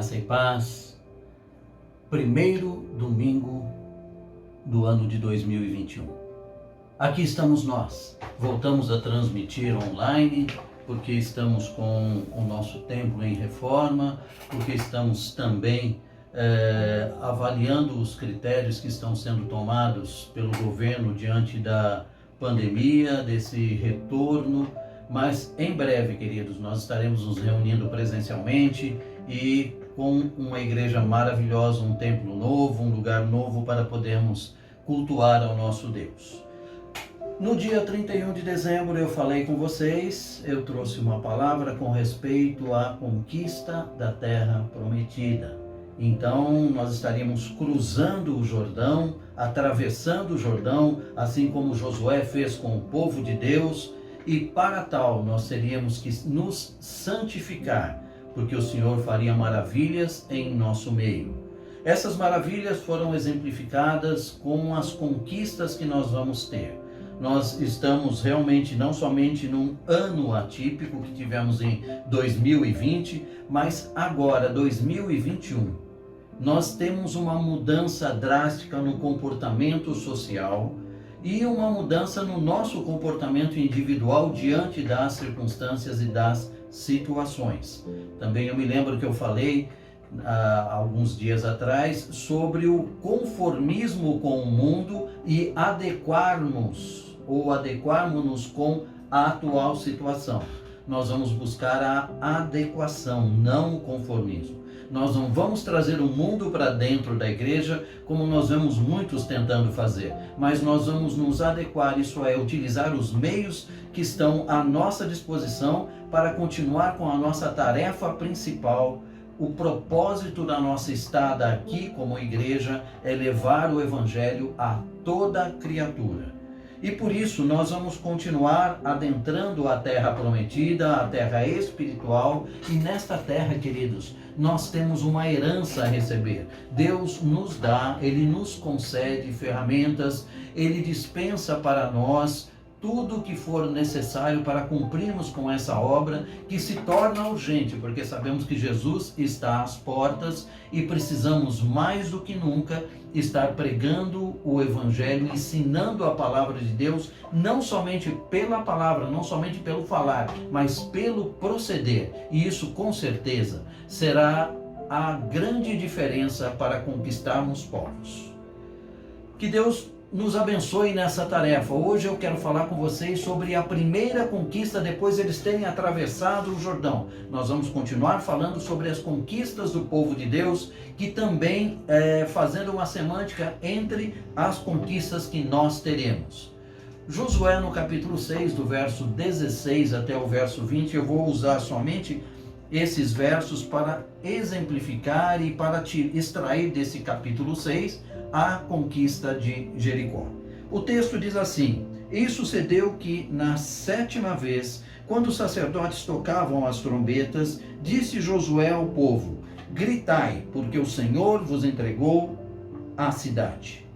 Graça e paz. Primeiro domingo do ano de 2021. Aqui estamos nós. Voltamos a transmitir online, porque estamos com o nosso templo em reforma, porque estamos também avaliando os critérios que estão sendo tomados pelo governo diante da pandemia, desse retorno. Mas em breve, queridos, nós estaremos nos reunindo presencialmente e com uma igreja maravilhosa, um templo novo, um lugar novo para podermos cultuar ao nosso Deus. No dia 31 de dezembro eu falei com vocês, eu trouxe uma palavra com respeito à conquista da terra prometida. Então nós estaríamos cruzando o Jordão, atravessando o Jordão, assim como Josué fez com o povo de Deus, e para tal nós teríamos que nos santificar, porque o Senhor faria maravilhas em nosso meio. Essas maravilhas foram exemplificadas com as conquistas que nós vamos ter. Nós estamos realmente não somente num ano atípico que tivemos em 2020, mas agora, 2021, nós temos uma mudança drástica no comportamento social e uma mudança no nosso comportamento individual diante das circunstâncias e das situações. Também eu me lembro que eu falei alguns dias atrás sobre o conformismo com o mundo e adequarmos com a atual situação. Nós vamos buscar a adequação, não o conformismo. Nós não vamos trazer o mundo para dentro da igreja, como nós vemos muitos tentando fazer, mas nós vamos nos adequar, isso é, utilizar os meios que estão à nossa disposição para continuar com a nossa tarefa principal. O propósito da nossa estada aqui como igreja é levar o evangelho a toda criatura. E por isso nós vamos continuar adentrando a terra prometida, a terra espiritual. E nesta terra, queridos, nós temos uma herança a receber. Deus nos dá, Ele nos concede ferramentas, Ele dispensa para nós tudo o que for necessário para cumprirmos com essa obra que se torna urgente, porque sabemos que Jesus está às portas e precisamos mais do que nunca estar pregando o Evangelho, ensinando a palavra de Deus, não somente pela palavra, não somente pelo falar, mas pelo proceder. E isso com certeza será a grande diferença para conquistarmos povos. Que Deus nos abençoe nessa tarefa. Hoje eu quero falar com vocês sobre a primeira conquista depois eles terem atravessado o Jordão. Nós vamos continuar falando sobre as conquistas do povo de Deus, que também fazendo uma semântica entre as conquistas que nós teremos. Josué no capítulo 6, do verso 16 até o verso 20, eu vou usar somente esses versos para exemplificar e para te extrair desse capítulo 6 a conquista de Jericó. O texto diz assim: E sucedeu que na 7ª vez, quando os sacerdotes tocavam as trombetas, disse Josué ao povo: Gritai, porque o Senhor vos entregou a cidade.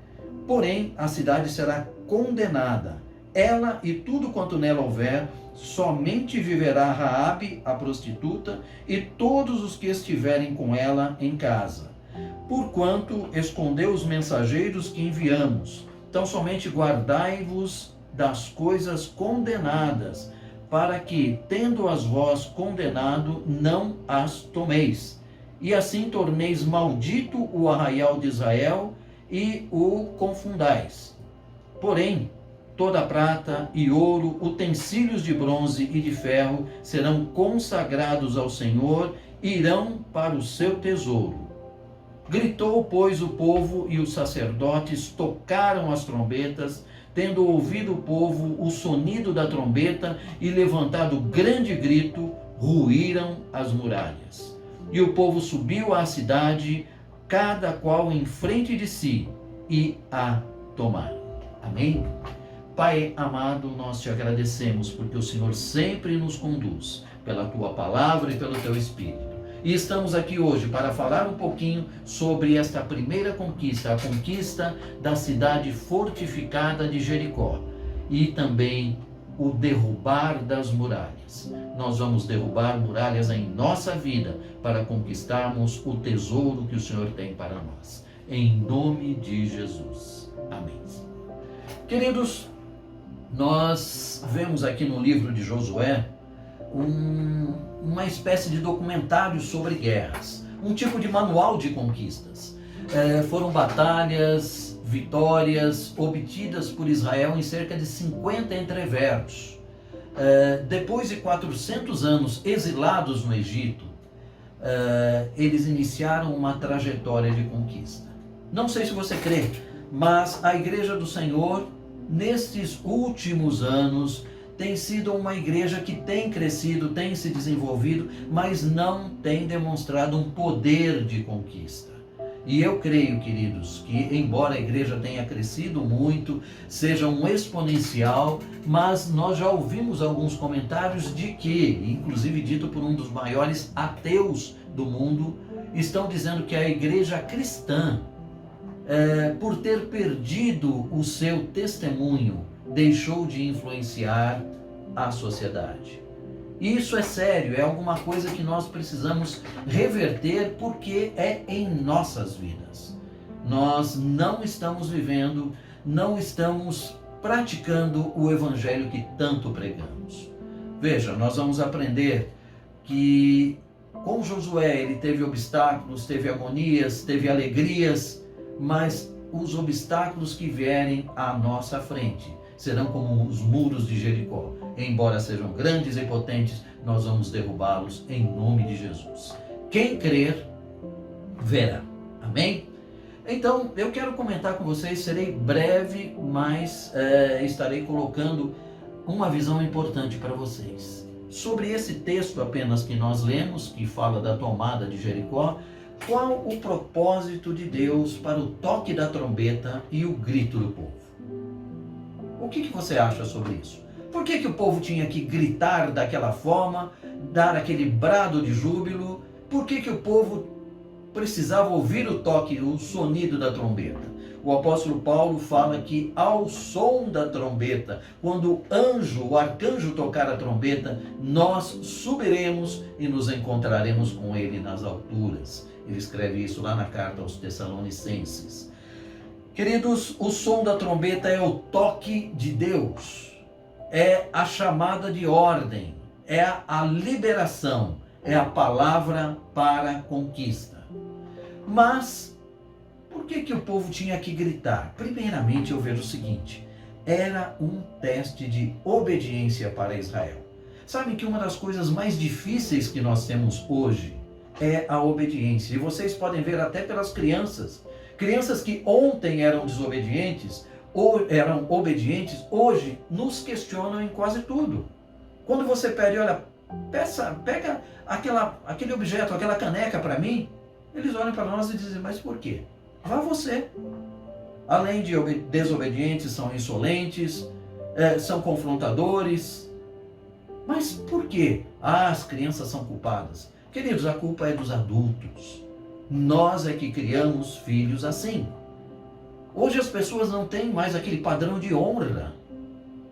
Porém, a cidade será condenada, ela e tudo quanto nela houver, somente viverá Raabe, a prostituta, e todos os que estiverem com ela em casa. Porquanto escondeu os mensageiros que enviamos. Então somente guardai-vos das coisas condenadas, para que, tendo-as vós condenado, não as tomeis. E assim torneis maldito o arraial de Israel e o confundais. Porém, toda prata e ouro, utensílios de bronze e de ferro serão consagrados ao Senhor e irão para o seu tesouro. Gritou, pois, o povo, e os sacerdotes tocaram as trombetas, tendo ouvido o povo o sonido da trombeta e levantado grande grito, ruíram as muralhas. E o povo subiu à cidade, cada qual em frente de si, e a tomaram. Amém? Pai amado, nós te agradecemos, porque o Senhor sempre nos conduz pela tua palavra e pelo teu Espírito. E estamos aqui hoje para falar um pouquinho sobre esta primeira conquista, a conquista da cidade fortificada de Jericó. E também o derrubar das muralhas. Nós vamos derrubar muralhas em nossa vida para conquistarmos o tesouro que o Senhor tem para nós. Em nome de Jesus. Amém. Queridos, nós vemos aqui no livro de Josué uma espécie de documentário sobre guerras, um tipo de manual de conquistas. Foram batalhas, vitórias obtidas por Israel em cerca de 50 entreveros. Depois de 400 anos exilados no Egito, eles iniciaram uma trajetória de conquista. Não sei se você crê, mas a Igreja do Senhor, nestes últimos anos, tem sido uma igreja que tem crescido, tem se desenvolvido, mas não tem demonstrado um poder de conquista. E eu creio, queridos, que embora a igreja tenha crescido muito, seja um exponencial, mas nós já ouvimos alguns comentários de que, inclusive dito por um dos maiores ateus do mundo, estão dizendo que a igreja cristã, por ter perdido o seu testemunho, deixou de influenciar a sociedade. Isso é sério, é alguma coisa que nós precisamos reverter, porque é em nossas vidas. Nós não estamos vivendo, não estamos praticando o evangelho que tanto pregamos. Veja, nós vamos aprender que com Josué ele teve obstáculos, teve agonias, teve alegrias, mas os obstáculos que vierem à nossa frente serão como os muros de Jericó. Embora sejam grandes e potentes, nós vamos derrubá-los em nome de Jesus. Quem crer, verá. Amém? Então, eu quero comentar com vocês, serei breve, mas estarei colocando uma visão importante para vocês. Sobre esse texto apenas que nós lemos, que fala da tomada de Jericó, qual o propósito de Deus para o toque da trombeta e o grito do povo? O que você acha sobre isso? Por que o povo tinha que gritar daquela forma, dar aquele brado de júbilo? Por que o povo precisava ouvir o toque, o sonido da trombeta? O apóstolo Paulo fala que ao som da trombeta, quando o arcanjo tocar a trombeta, nós subiremos e nos encontraremos com ele nas alturas. Ele escreve isso lá na carta aos Tessalonicenses. Queridos, o som da trombeta é o toque de Deus, é a chamada de ordem, é a liberação, é a palavra para a conquista. Mas, por que o povo tinha que gritar? Primeiramente, eu vejo o seguinte: era um teste de obediência para Israel. Sabem que uma das coisas mais difíceis que nós temos hoje é a obediência. E vocês podem ver até pelas crianças. Crianças que ontem eram desobedientes, ou eram obedientes, hoje nos questionam em quase tudo. Quando você pede, olha, pega aquele objeto, aquela caneca para mim, eles olham para nós e dizem, mas por quê? Vá você. Além de desobedientes, são insolentes, são confrontadores. Mas por quê? As crianças são culpadas. Queridos, a culpa é dos adultos. Nós é que criamos filhos assim. Hoje as pessoas não têm mais aquele padrão de honra.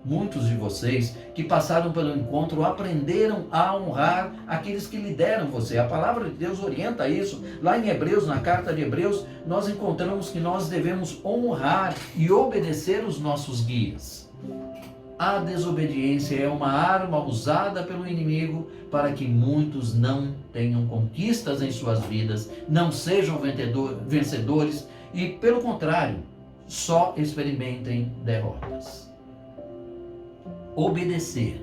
Muitos de vocês que passaram pelo encontro aprenderam a honrar aqueles que lideram você. A palavra de Deus orienta isso. Lá em Hebreus, na carta de Hebreus, nós encontramos que nós devemos honrar e obedecer os nossos guias. A desobediência é uma arma usada pelo inimigo para que muitos não tenham conquistas em suas vidas, não sejam vencedores e, pelo contrário, só experimentem derrotas. Obedecer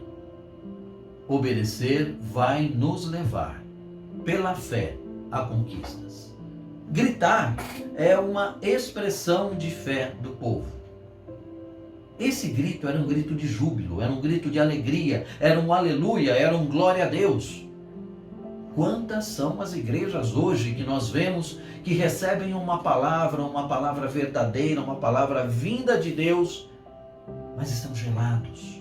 vai nos levar, pela fé, a conquistas. Gritar é uma expressão de fé do povo. Esse grito era um grito de júbilo, era um grito de alegria, era um aleluia, era um glória a Deus. Quantas são as igrejas hoje que nós vemos que recebem uma palavra verdadeira, uma palavra vinda de Deus, mas estão gelados.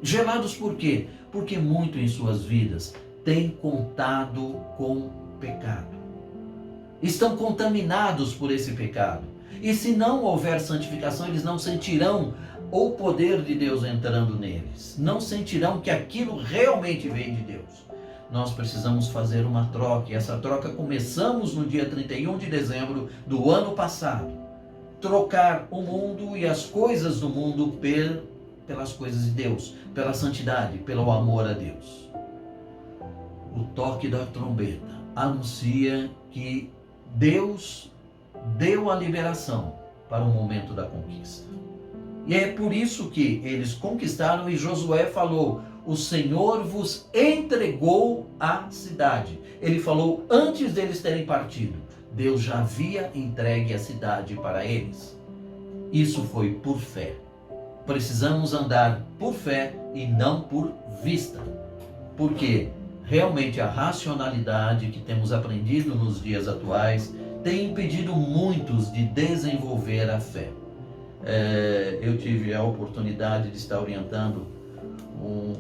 Gelados por quê? Porque muito em suas vidas têm contado com pecado. Estão contaminados por esse pecado. E se não houver santificação, eles não sentirão o poder de Deus entrando neles. Não sentirão que aquilo realmente vem de Deus. Nós precisamos fazer uma troca. E essa troca começamos no dia 31 de dezembro do ano passado. Trocar o mundo e as coisas do mundo pelas coisas de Deus, pela santidade, pelo amor a Deus. O toque da trombeta anuncia que Deus deu a liberação para o momento da conquista. E é por isso que eles conquistaram e Josué falou: o Senhor vos entregou a cidade. Ele falou antes deles terem partido. Deus já havia entregue a cidade para eles. Isso foi por fé. Precisamos andar por fé e não por vista. Porque realmente a racionalidade que temos aprendido nos dias atuais tem impedido muitos de desenvolver a fé. Eu tive a oportunidade de estar orientando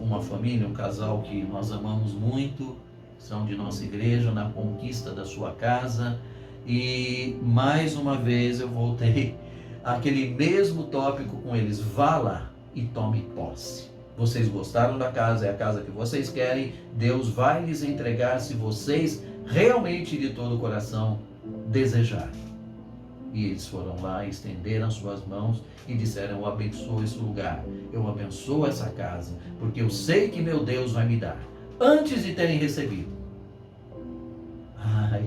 uma família, um casal que nós amamos muito, são de nossa igreja, na conquista da sua casa, e mais uma vez eu voltei àquele mesmo tópico com eles: vá lá e tome posse. Vocês gostaram da casa, é a casa que vocês querem, Deus vai lhes entregar se vocês realmente de todo o coração desejarem. E eles foram lá, estenderam suas mãos e disseram: eu abençoo esse lugar, eu abençoo essa casa, porque eu sei que meu Deus vai me dar, antes de terem recebido.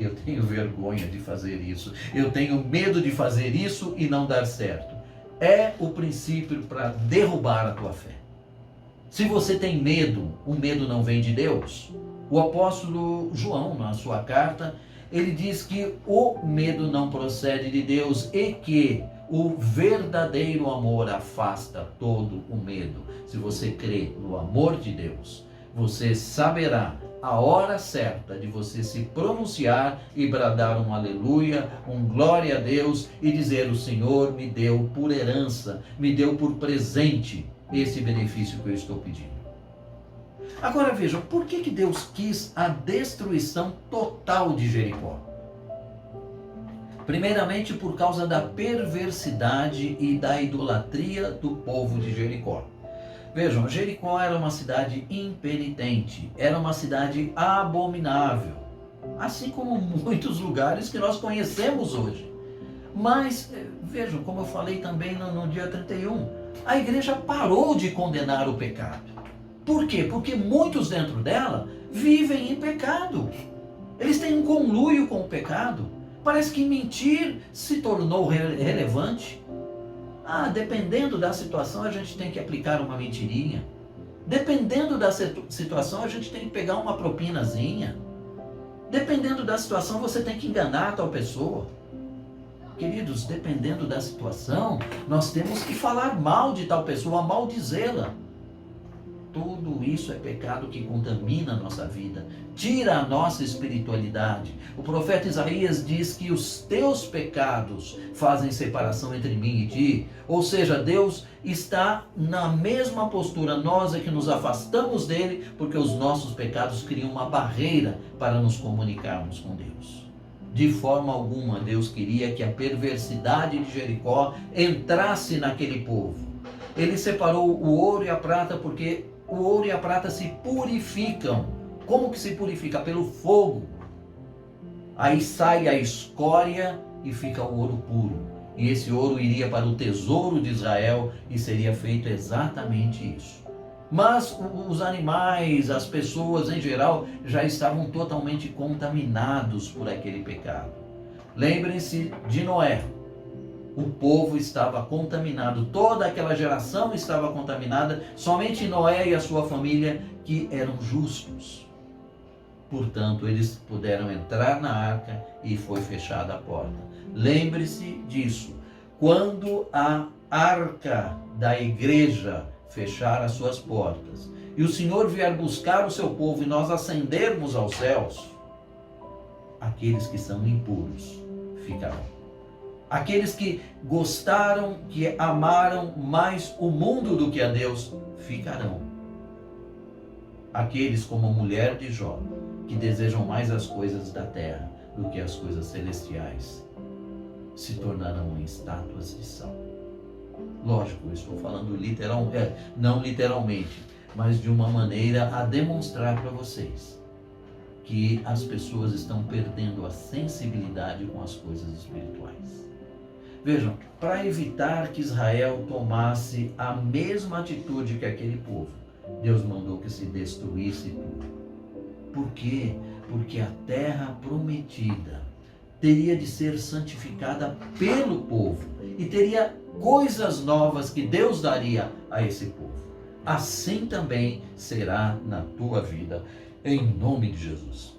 Eu tenho vergonha de fazer isso, eu tenho medo de fazer isso e não dar certo. É o princípio para derrubar a tua fé. Se você tem medo, o medo não vem de Deus. O apóstolo João, na sua carta, ele diz que o medo não procede de Deus e que o verdadeiro amor afasta todo o medo. Se você crê no amor de Deus, você saberá a hora certa de você se pronunciar e bradar um aleluia, um glória a Deus e dizer: o Senhor me deu por herança, me deu por presente esse benefício que eu estou pedindo. Agora vejam, por que Deus quis a destruição total de Jericó? Primeiramente por causa da perversidade e da idolatria do povo de Jericó. Vejam, Jericó era uma cidade impenitente, era uma cidade abominável, assim como muitos lugares que nós conhecemos hoje. Mas, vejam, como eu falei também no dia 31, a igreja parou de condenar o pecado. Por quê? Porque muitos dentro dela vivem em pecado. Eles têm um conluio com o pecado. Parece que mentir se tornou relevante. Dependendo da situação, a gente tem que aplicar uma mentirinha. Dependendo da situação, a gente tem que pegar uma propinazinha. Dependendo da situação, você tem que enganar a tal pessoa. Queridos, dependendo da situação, nós temos que falar mal de tal pessoa, maldizê-la. Tudo isso é pecado que contamina a nossa vida, tira a nossa espiritualidade. O profeta Isaías diz que os teus pecados fazem separação entre mim e ti. Ou seja, Deus está na mesma postura, nós é que nos afastamos dele, porque os nossos pecados criam uma barreira para nos comunicarmos com Deus. De forma alguma, Deus queria que a perversidade de Jericó entrasse naquele povo. Ele separou o ouro e a prata porque o ouro e a prata se purificam. Como que se purifica? Pelo fogo. Aí sai a escória e fica o ouro puro. E esse ouro iria para o tesouro de Israel e seria feito exatamente isso. Mas os animais, as pessoas em geral, já estavam totalmente contaminados por aquele pecado. Lembrem-se de Noé. O povo estava contaminado, toda aquela geração estava contaminada, somente Noé e a sua família que eram justos. Portanto, eles puderam entrar na arca e foi fechada a porta. Lembre-se disso. Quando a arca da igreja fechar as suas portas e o Senhor vier buscar o seu povo e nós ascendermos aos céus, aqueles que são impuros ficarão. Aqueles que gostaram, que amaram mais o mundo do que a Deus, ficarão. Aqueles como a mulher de Jó, que desejam mais as coisas da terra do que as coisas celestiais, se tornarão em estátuas de sal. Lógico, eu estou falando não literalmente, mas de uma maneira a demonstrar para vocês que as pessoas estão perdendo a sensibilidade com as coisas espirituais. Vejam, para evitar que Israel tomasse a mesma atitude que aquele povo, Deus mandou que se destruísse tudo. Por quê? Porque a terra prometida teria de ser santificada pelo povo e teria coisas novas que Deus daria a esse povo. Assim também será na tua vida, em nome de Jesus.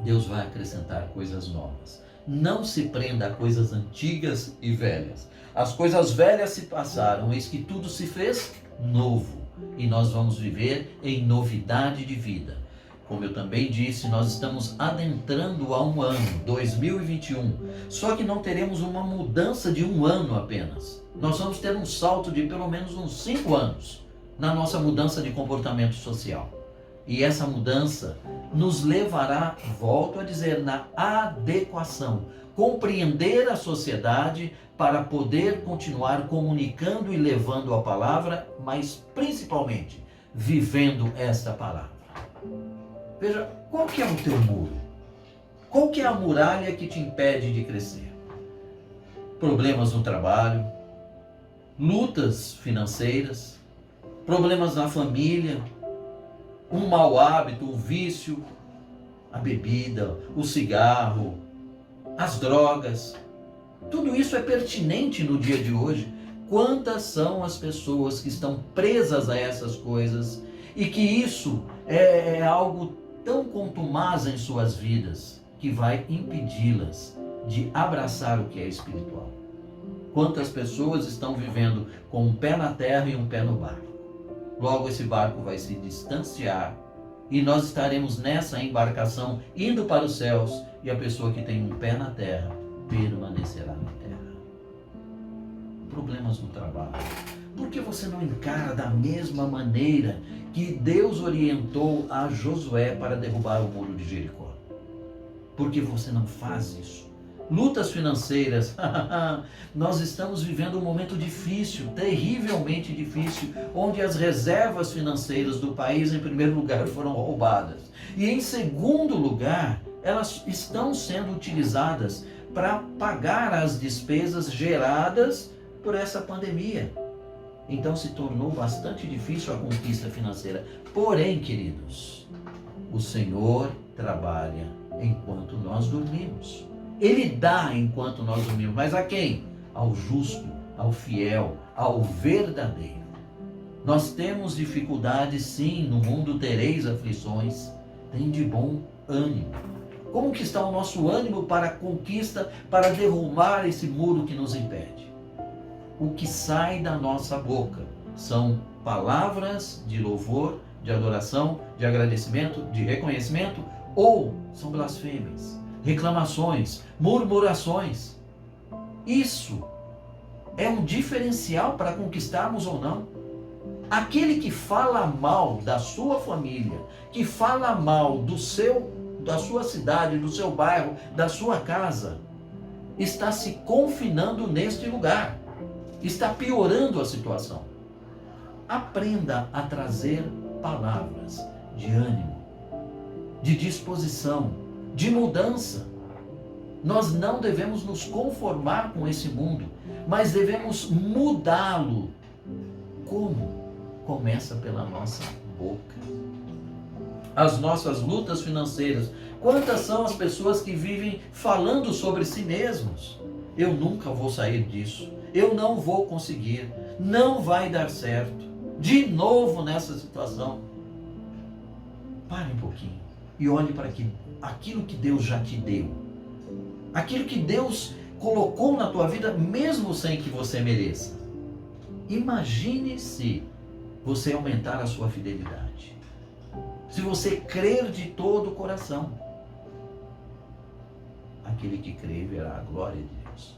Deus vai acrescentar coisas novas. Não se prenda a coisas antigas e velhas. As coisas velhas se passaram, eis que tudo se fez novo. E nós vamos viver em novidade de vida. Como eu também disse, nós estamos adentrando a um ano, 2021. Só que não teremos uma mudança de um ano apenas. Nós vamos ter um salto de pelo menos uns 5 anos na nossa mudança de comportamento social. E essa mudança nos levará, volto a dizer, na adequação. Compreender a sociedade para poder continuar comunicando e levando a palavra, mas principalmente vivendo esta palavra. Veja, qual que é o teu muro? Qual que é a muralha que te impede de crescer? Problemas no trabalho, lutas financeiras, problemas na família, um mau hábito, um vício, a bebida, o cigarro, as drogas. Tudo isso é pertinente no dia de hoje. Quantas são as pessoas que estão presas a essas coisas e que isso é algo tão contumaz em suas vidas que vai impedi-las de abraçar o que é espiritual? Quantas pessoas estão vivendo com um pé na terra e um pé no barco? Logo esse barco vai se distanciar e nós estaremos nessa embarcação indo para os céus, e a pessoa que tem um pé na terra permanecerá na terra. Problemas no trabalho. Por que você não encara da mesma maneira que Deus orientou a Josué para derrubar o muro de Jericó? Por que você não faz isso? Lutas financeiras. Nós estamos vivendo um momento difícil, terrivelmente difícil, onde as reservas financeiras do país, em primeiro lugar, foram roubadas. E em segundo lugar, elas estão sendo utilizadas para pagar as despesas geradas por essa pandemia. Então se tornou bastante difícil a conquista financeira. Porém, queridos, o Senhor trabalha enquanto nós dormimos. Ele dá enquanto nós dormimos. Mas a quem? Ao justo, ao fiel, ao verdadeiro. Nós temos dificuldades, sim, no mundo tereis aflições. Tem de bom ânimo. Como que está o nosso ânimo para a conquista, para derrubar esse muro que nos impede? O que sai da nossa boca são palavras de louvor, de adoração, de agradecimento, de reconhecimento, ou são blasfêmias, reclamações, murmurações. Isso é um diferencial para conquistarmos ou não. Aquele que fala mal da sua família, que fala mal da sua cidade, do seu bairro, da sua casa, está se confinando neste lugar, está piorando a situação. Aprenda a trazer palavras de ânimo, de disposição, de mudança. Nós não devemos nos conformar com esse mundo, mas devemos mudá-lo. Como? Começa pela nossa boca. As nossas lutas financeiras. Quantas são as pessoas que vivem falando sobre si mesmos? Eu nunca vou sair disso. Eu não vou conseguir. Não vai dar certo. De novo nessa situação. Pare um pouquinho e olhe para aquilo que Deus já te deu. Aquilo que Deus colocou na tua vida, mesmo sem que você mereça. Imagine se você aumentar a sua fidelidade. Se você crer de todo o coração. Aquele que crê verá a glória de Deus.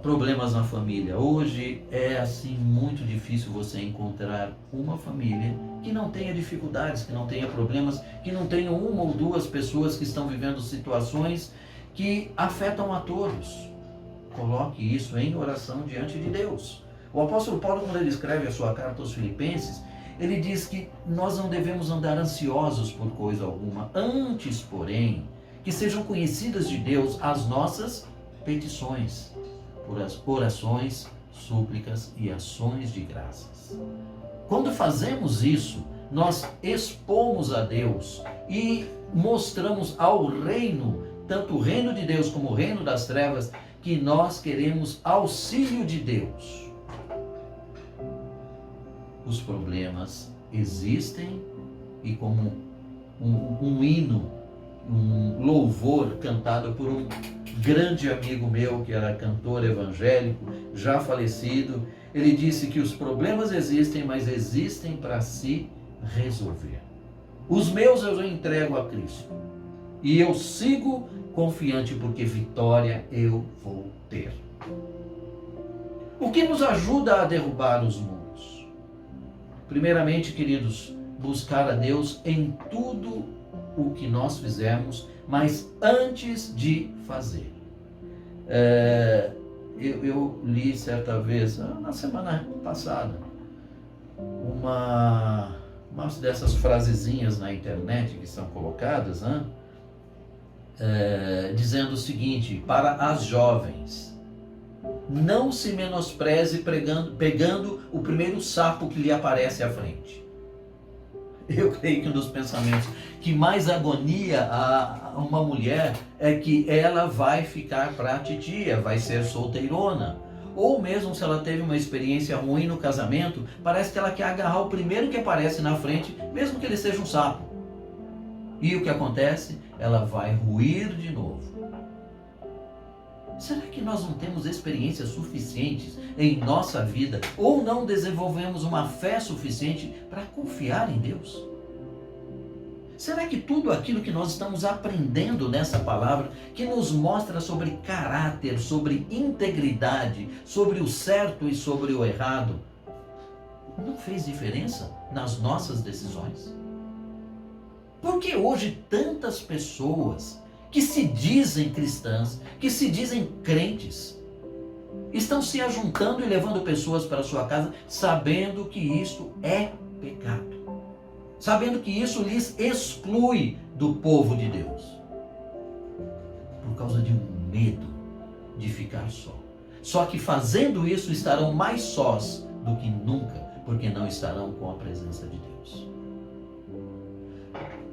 Problemas na família. Hoje é assim muito difícil você encontrar uma família que não tenha dificuldades, que não tenha problemas, que não tenha uma ou duas pessoas que estão vivendo situações que afetam a todos. coloque isso em oração diante de Deus. O apóstolo Paulo, quando ele escreve a sua carta aos Filipenses, ele diz que nós não devemos andar ansiosos por coisa alguma, antes, porém, que sejam conhecidas de Deus as nossas petições, por as orações, súplicas e ações de graças. Quando fazemos isso, nós expomos a Deus e mostramos ao reino, tanto o reino de Deus como o reino das trevas, que nós queremos auxílio de Deus. Os problemas existem e como um hino, um louvor cantado por um grande amigo meu que era cantor evangélico, já falecido, ele disse que os problemas existem, mas existem para se resolver. Os meus eu entrego a Cristo e eu sigo confiante porque vitória eu vou ter. O que nos ajuda a derrubar os muros? Primeiramente, queridos, buscar a Deus em tudo o que nós fizermos, mas antes de fazer. Eu li certa vez, na semana passada, uma dessas frasezinhas na internet que são colocadas, dizendo o seguinte: para as jovens, não se menospreze pegando o primeiro sapo que lhe aparece à frente. Eu creio que um dos pensamentos que mais agonia a uma mulher é que ela vai ficar pra titia, vai ser solteirona. Ou mesmo se ela teve uma experiência ruim no casamento, parece que ela quer agarrar o primeiro que aparece na frente, mesmo que ele seja um sapo. E o que acontece? Ela vai ruir de novo. Será que nós não temos experiências suficientes em nossa vida ou não desenvolvemos uma fé suficiente para confiar em Deus? Será que tudo aquilo que nós estamos aprendendo nessa palavra, que nos mostra sobre caráter, sobre integridade, sobre o certo e sobre o errado, não fez diferença nas nossas decisões? Por que hoje tantas pessoas que se dizem cristãs, que se dizem crentes, estão se ajuntando e levando pessoas para sua casa, sabendo que isto é pecado, sabendo que isso lhes exclui do povo de Deus, por causa de um medo de ficar só. Só que fazendo isso estarão mais sós do que nunca, porque não estarão com a presença de Deus.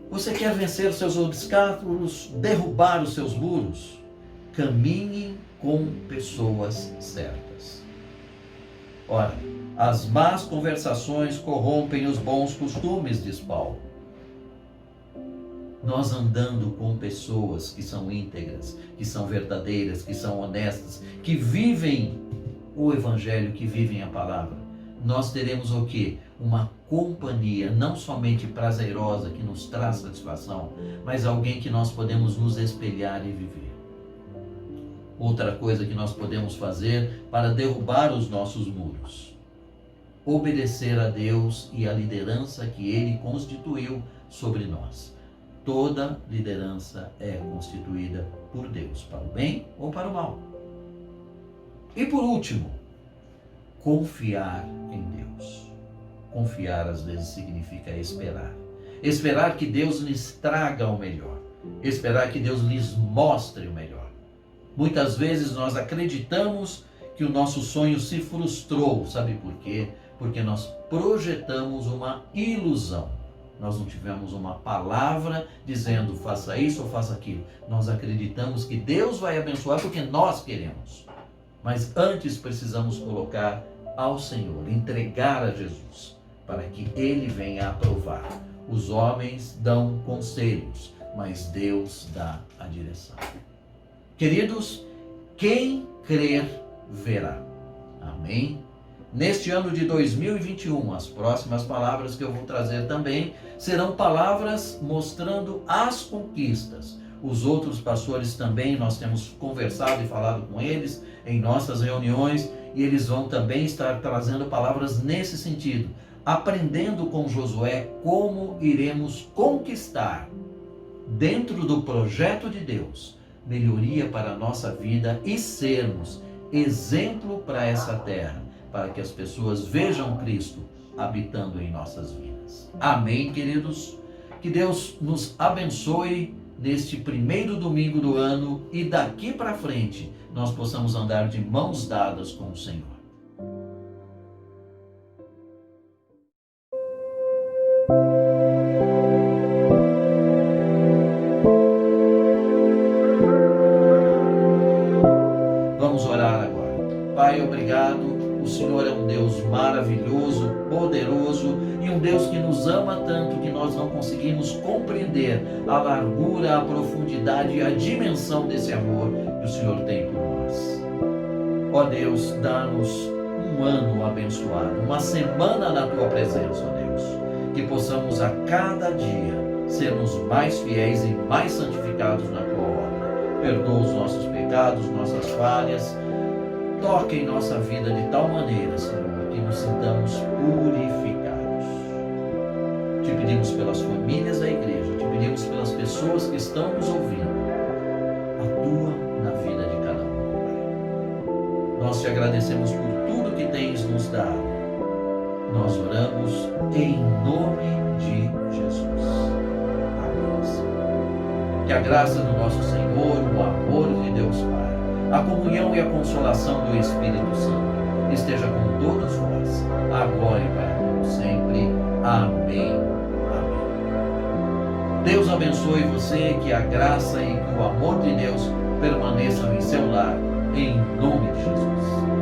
Você quer vencer os seus obstáculos, derrubar os seus muros? Caminhe com pessoas certas. Ora, as más conversações corrompem os bons costumes, diz Paulo. Nós andando com pessoas que são íntegras, que são verdadeiras, que são honestas, que vivem o Evangelho, que vivem a palavra, nós teremos o quê? Uma companhia não somente prazerosa que nos traz satisfação, mas alguém que nós podemos nos espelhar e viver. Outra coisa que nós podemos fazer para derrubar os nossos muros: obedecer a Deus e a liderança que Ele constituiu sobre nós. Toda liderança é constituída por Deus, para o bem ou para o mal. E por último, confiar em Deus. Confiar às vezes significa esperar. Esperar que Deus lhes traga o melhor. Esperar que Deus lhes mostre o melhor. Muitas vezes nós acreditamos que o nosso sonho se frustrou. Sabe por quê? Porque nós projetamos uma ilusão. Nós não tivemos uma palavra dizendo faça isso ou faça aquilo. Nós acreditamos que Deus vai abençoar porque nós queremos. Mas antes precisamos colocar ao Senhor, entregar a Jesus, para que Ele venha aprovar. Os homens dão conselhos, mas Deus dá a direção. Queridos, quem crer, verá. Amém? Neste ano de 2021, as próximas palavras que eu vou trazer também serão palavras mostrando as conquistas. Os outros pastores também, nós temos conversado e falado com eles em nossas reuniões, e eles vão também estar trazendo palavras nesse sentido, aprendendo com Josué como iremos conquistar, dentro do projeto de Deus, melhoria para a nossa vida e sermos exemplo para essa terra, para que as pessoas vejam Cristo habitando em nossas vidas. Amém, queridos? Que Deus nos abençoe neste primeiro domingo do ano e daqui para frente nós possamos andar de mãos dadas com o Senhor. Vamos orar agora. Pai, obrigado. O Senhor é um Deus maravilhoso, poderoso e um Deus que nos ama tanto que nós não conseguimos compreender a largura, a profundidade e a dimensão desse amor que o Senhor tem por nós. Ó Deus, dá-nos um ano abençoado, uma semana na Tua presença, ó Deus, que possamos a cada dia sermos mais fiéis e mais santificados na Tua obra. Perdoa os nossos pecados, nossas falhas. Toque em nossa vida de tal maneira, Senhor, que nos sintamos purificados. Te pedimos pelas famílias da igreja, te pedimos pelas pessoas que estão nos ouvindo. Atua na vida de cada um. Nós te agradecemos por tudo que tens nos dado. Nós oramos em nome de Jesus. Amém. Que a graça do nosso Senhor, o amor de Deus Pai, a comunhão e a consolação do Espírito Santo esteja com todos vós, agora e para todos sempre. Amém. Amém. Deus abençoe você, que a graça e que o amor de Deus permaneçam em seu lar, em nome de Jesus.